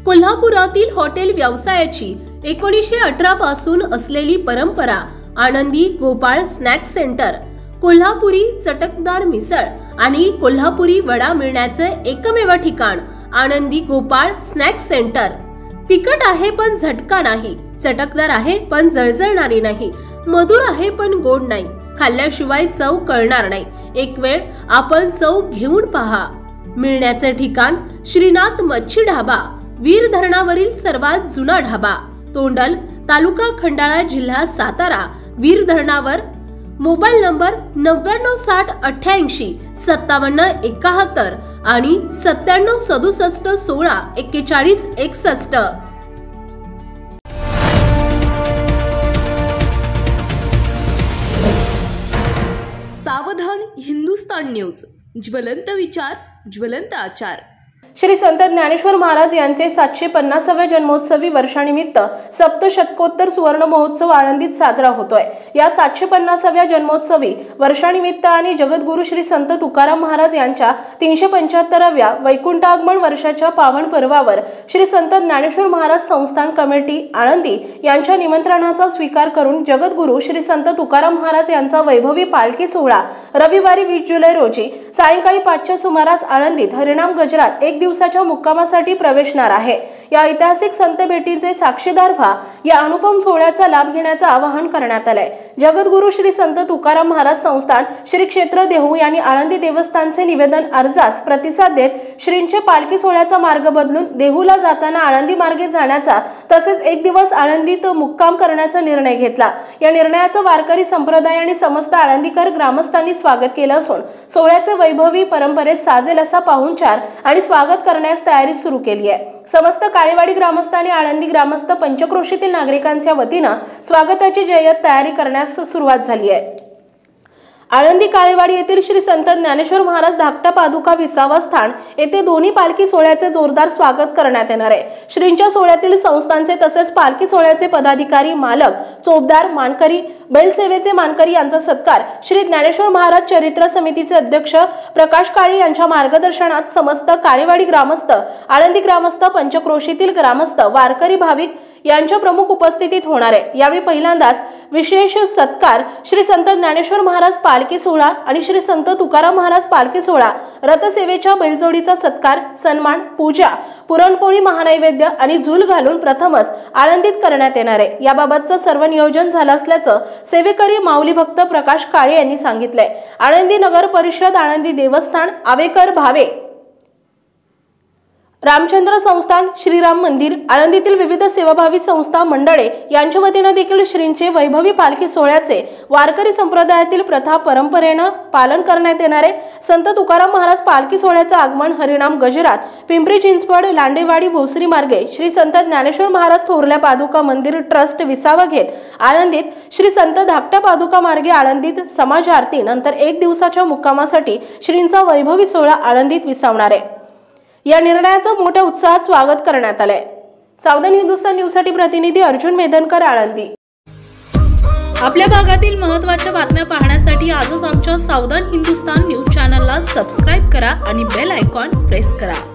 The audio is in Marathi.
कोल्हापुरातील हॉटेल व्यवसायाची 1918 पासून असलेली परंपरा आनंदी गोपाळ स्नॅक्स सेंटर, कोल्हापुरी चटकदार मिसळ आणि कोल्हापुरी वडा मिळण्याचे एकमेव ठिकाण आनंदी गोपाळ स्नॅक्स सेंटर। तिखट आहे पण झटका नाही, चटकदार आहे पण जळजळणारी नाही, मधुर आहे पण गोड नाही, खाल्ल्याशिवाय चव कळणार नाही। एक वेळ आपण चव घेऊन पहा। मिळण्याचे ठिकाण श्रीनाथ मच्छी ढाबा, वीर धरणावरील सर्वात जुना ढाबा, तोंडल, तालुका खंडाळा, जिल्हा सातारा। वीर धरणावर। मोबाईल नंबर 9968855771 आणि 9767164161। सावधान हिंदुस्तान न्यूज, ज्वलंत विचार, ज्वलंत आचार। श्री संत ज्ञानेश्वर महाराज यांचे 750व्या जन्मोत्सवी वर्षानिमित्त सप्तशतकोत्तर सुवर्ण महोत्सव आळंदीत साजरा होतोय। या 750व्या जन्मोत्सवी वर्षानिमित्त आणि जगद्गुरु श्री संत तुकाराम महाराज यांच्या 375व्या वैकुंठ आगमन वर्षाच्या पावन पर्वावर श्री संत ज्ञानेश्वर महाराज संस्थान कमिटी आळंदी यांच्या निमंत्रणाचा स्वीकार करून जगद्गुरु श्री संत तुकाराम महाराज यांचा वैभवी पालखी सोहळा रविवारी 20 जुलै रोजी सायंकाळी 5च्या सुमारास आळंदीत हरिनाम गजरात एक दिवसाच्या मुक्कामासाठी प्रवेशणार आहे। या ऐतिहासिक संत भेटीचे साक्षीदार व्हा, या अनुपम सोहळ्याचा लाभ घेण्याचे आवाहन करण्यात आले। जगद्गुरु श्री संत तुकाराम महाराज संस्थान श्री क्षेत्र देहू यांनी आळंदी देवस्थानचे निवेदन अर्जास प्रतिसाद देत श्रींचे पालखी सोहळ्याचा मार्ग बदलून देहूला जाताना आळंदी मार्गे जाण्याचा तसेच एक दिवस आळंदीत मुक्काम करण्याचा निर्णय घेतला। या निर्णयाचं वारकरी संप्रदाय आणि समस्त आळंदीकर ग्रामस्थांनी स्वागत केलं असून सोहळ्याचे वैभवी परंपरेत साजेल असा पाहुणचार आणि स्वागत करण्यास तयारी सुरू केली आहे। समस्त काळेवाडी ग्रामस्थांनी आळंदी ग्रामस्थ पंचक्रोशीतील नागरिकांच्या वतीनं स्वागताची जय्यत तयारी करण्यास सुरुवात झाली आहे। आळंदी काळेवाडी येथील श्री संत ज्ञानेश्वर महाराज धाकटा पादुका 20वा स्थान येथे दोन्ही पालखी सोहळ्याचे जोरदार स्वागत करण्यात येणार आहे। श्रींच्या सोहळ्यातील संस्थांचे तसेच पालखी सोहळ्याचे पदाधिकारी, मालक, चोपदार, मानकरी, बैलसेवेचे मानकरी यांचा सत्कार श्री ज्ञानेश्वर महाराज चरित्र समितीचे अध्यक्ष प्रकाश काळे यांच्या मार्गदर्शनात समस्त काळेवाडी ग्रामस्थ, आळंदी ग्रामस्थ, पंचक्रोशीतील ग्रामस्थ, वारकरी भाविक यांच्या प्रमुख उपस्थितीत होणार आहे। यावेळी पहिल्यांदाच विशेष सत्कार श्री संत ज्ञानेश्वर महाराज पालखी सोहळा आणि श्री संत तुकाराम महाराज पालखी सोहळा रथसेवेच्या बैलजोडीचा सत्कार, सन्मान, पूजा, पुरणपोळी, महानैवेद्य आणि झूल घालून प्रथमच आळंदीत करण्यात येणार आहे। याबाबतचं सर्व नियोजन झालं असल्याचं सेवेकरी माऊली भक्त प्रकाश काळे यांनी सांगितलंय। आळंदी नगर परिषद, आळंदी देवस्थान, आवेकर भावे, रामचंद्र संस्थान, श्रीराम मंदिर, आळंदीतील विविध सेवाभावी संस्था मंडळे यांच्या वतीने देखील श्रींचे वैभवी पालखी सोहळ्याचे वारकरी संप्रदायातील प्रथा परंपरेनं पालन करण्यात येणार आहे। संत तुकाराम महाराज पालखी सोहळ्याचे आगमन हरिनाम गजरात, पिंपरी चिंचवड, लांडेवाडी, भोसरी मार्गे श्री संत ज्ञानेश्वर महाराज थोरल्या पादुका मंदिर ट्रस्ट विसावा घेत आळंदीत श्री संत धाकट्या पादुका मार्गे आळंदीत समाज आरती नंतर एक दिवसाच्या मुक्कामासाठी श्रींचा वैभवी सोहळा आळंदीत विसावणार आहे। या निर्णयाचं मोठ्या उत्साहात स्वागत करण्यात आलंय। सावधान हिंदुस्तान न्यूजसाठी प्रतिनिधी अर्जुन मेदनकर, आळंदी। आपल्या भागातील महत्त्वाच्या बातम्या पाहण्यासाठी आजच आमच्या सावधान हिंदुस्तान न्यूज चॅनलला सबस्क्राइब करा आणि बेल आयकॉन प्रेस करा।